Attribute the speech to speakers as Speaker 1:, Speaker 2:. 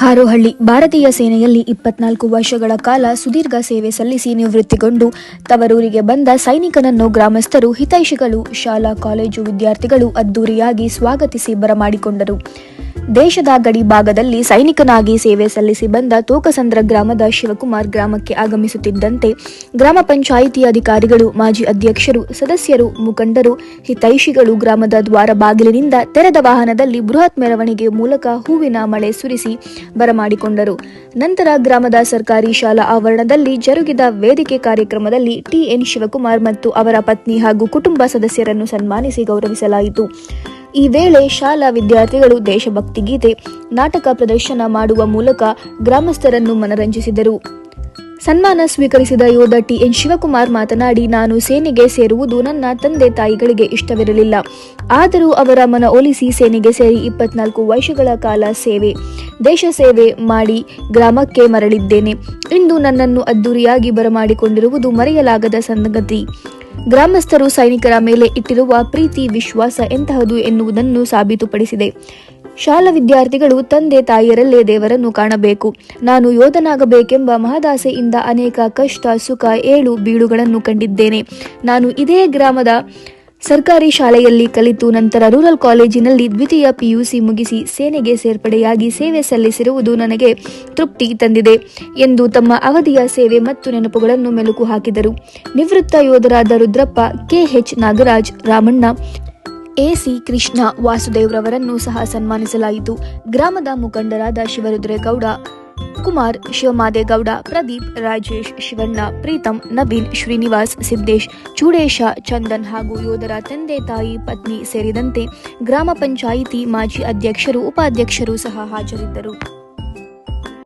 Speaker 1: ಹಾರೋಹಳ್ಳಿ ಭಾರತೀಯ ಸೇನೆಯಲ್ಲಿ 24 ವರ್ಷಗಳ ಕಾಲ ಸುದೀರ್ಘ ಸೇವೆ ಸಲ್ಲಿಸಿ ನಿವೃತ್ತಿಗೊಂಡು ತವರೂರಿಗೆ ಬಂದ ಸೈನಿಕನನ್ನು ಗ್ರಾಮಸ್ಥರು, ಹಿತೈಷಿಗಳು, ಶಾಲಾ ಕಾಲೇಜು ವಿದ್ಯಾರ್ಥಿಗಳು ಅದ್ದೂರಿಯಾಗಿ ಸ್ವಾಗತಿಸಿ ಬರಮಾಡಿಕೊಂಡರು. ದೇಶದ ಗಡಿ ಭಾಗದಲ್ಲಿ ಸೈನಿಕನಾಗಿ ಸೇವೆ ಸಲ್ಲಿಸಿ ಬಂದ ತೋಕಸಂದ್ರ ಗ್ರಾಮದ ಶಿವಕುಮಾರ್ ಗ್ರಾಮಕ್ಕೆ ಆಗಮಿಸುತ್ತಿದ್ದಂತೆ ಗ್ರಾಮ ಪಂಚಾಯಿತಿ ಅಧಿಕಾರಿಗಳು, ಮಾಜಿ ಅಧ್ಯಕ್ಷರು, ಸದಸ್ಯರು, ಮುಖಂಡರು, ಹಿತೈಷಿಗಳು ಗ್ರಾಮದ ದ್ವಾರ ಬಾಗಿಲಿನಿಂದ ತೆರೆದ ವಾಹನದಲ್ಲಿ ಬೃಹತ್ ಮೆರವಣಿಗೆ ಮೂಲಕ ಹೂವಿನ ಮಳೆ ಸುರಿಸಿ ಬರಮಾಡಿಕೊಂಡರು. ನಂತರ ಗ್ರಾಮದ ಸರ್ಕಾರಿ ಶಾಲಾ ಆವರಣದಲ್ಲಿ ಜರುಗಿದ ವೇದಿಕೆ ಕಾರ್ಯಕ್ರಮದಲ್ಲಿ ಟಿ.ಎನ್. ಶಿವಕುಮಾರ್ ಮತ್ತು ಅವರ ಪತ್ನಿ ಹಾಗೂ ಕುಟುಂಬ ಸದಸ್ಯರನ್ನು ಸನ್ಮಾನಿಸಿ ಗೌರವಿಸಲಾಯಿತು. ಈ ವೇಳೆ ಶಾಲಾ ವಿದ್ಯಾರ್ಥಿಗಳು ದೇಶಭಕ್ತಿ ಗೀತೆ, ನಾಟಕ ಪ್ರದರ್ಶನ ಮಾಡುವ ಮೂಲಕ ಗ್ರಾಮಸ್ಥರನ್ನು ಮನರಂಜಿಸಿದರು. ಸನ್ಮಾನ ಸ್ವೀಕರಿಸಿದ ಯೋಧ ಟಿ.ಎನ್. ಶಿವಕುಮಾರ್ ಮಾತನಾಡಿ, ನಾನು ಸೇನೆಗೆ ಸೇರುವುದು ನನ್ನ ತಂದೆ ತಾಯಿಗಳಿಗೆ ಇಷ್ಟವಿರಲಿಲ್ಲ. ಆದರೂ ಅವರ ಮನವೊಲಿಸಿ ಸೇನೆಗೆ ಸೇರಿ 24 ವರ್ಷಗಳ ಕಾಲ ದೇಶ ಸೇವೆ ಮಾಡಿ ಗ್ರಾಮಕ್ಕೆ ಮರಳಿದ್ದೇನೆ. ಇಂದು ನನ್ನನ್ನು ಅದ್ದೂರಿಯಾಗಿ ಬರಮಾಡಿಕೊಂಡಿರುವುದು ಮರೆಯಲಾಗದ ಸಂಗತಿ. ಗ್ರಾಮಸ್ಥರು ಸೈನಿಕರ ಮೇಲೆ ಇಟ್ಟಿರುವ ಪ್ರೀತಿ, ವಿಶ್ವಾಸ ಎಂತಹದು ಎನ್ನುವುದನ್ನು ಸಾಬೀತುಪಡಿಸಿದೆ. ಶಾಲಾ ವಿದ್ಯಾರ್ಥಿಗಳು ತಂದೆ ತಾಯಿಯರಲ್ಲೇ ದೇವರನ್ನು ಕಾಣಬೇಕು. ನಾನು ಯೋಧನಾಗಬೇಕೆಂಬ ಮಹದಾಸೆಯಿಂದ ಅನೇಕ ಕಷ್ಟ, ಸುಖ, ಏಳು ಬೀಳುಗಳನ್ನು ಕಂಡಿದ್ದೇನೆ. ನಾನು ಇದೇ ಗ್ರಾಮದ ಸರ್ಕಾರಿ ಶಾಲೆಯಲ್ಲಿ ಕಲಿತು ನಂತರ ರೂರಲ್ ಕಾಲೇಜಿನಲ್ಲಿ ದ್ವಿತೀಯ PUC ಮುಗಿಸಿ ಸೇನೆಗೆ ಸೇರ್ಪಡೆಯಾಗಿ ಸೇವೆ ಸಲ್ಲಿಸಿರುವುದು ನನಗೆ ತೃಪ್ತಿ ತಂದಿದೆ ಎಂದು ತಮ್ಮ ಅವಧಿಯ ಸೇವೆ ಮತ್ತು ನೆನಪುಗಳನ್ನು ಮೆಲುಕು ಹಾಕಿದರು. ನಿವೃತ್ತ ಯೋಧರಾದ ರುದ್ರಪ್ಪ, KH ನಾಗರಾಜ್, ರಾಮಣ್ಣ, AC ಕೃಷ್ಣ, ವಾಸುದೇವ್ರವರನ್ನು ಸಹ ಸನ್ಮಾನಿಸಲಾಯಿತು. ಗ್ರಾಮದ ಮುಖಂಡರಾದ ಶಿವರುದ್ರೇಗೌಡ, ಕುಮಾರ್, ಶಿವಮಾದೇಗೌಡ, ಪ್ರದೀಪ್, ರಾಜೇಶ್, ಶಿವಣ್ಣ, ಪ್ರೀತಂ, ನವೀನ್, ಶ್ರೀನಿವಾಸ್, ಸಿದ್ದೇಶ್, ಚೂಡೇಶ, ಚಂದನ್ ಹಾಗೂ ಯೋಧರ ತಂದೆ ತಾಯಿ, ಪತ್ನಿ ಸೇರಿದಂತೆ ಗ್ರಾಮ ಪಂಚಾಯಿತಿ ಮಾಜಿ ಅಧ್ಯಕ್ಷರು, ಉಪಾಧ್ಯಕ್ಷರು ಸಹ ಹಾಜರಿದ್ದರು.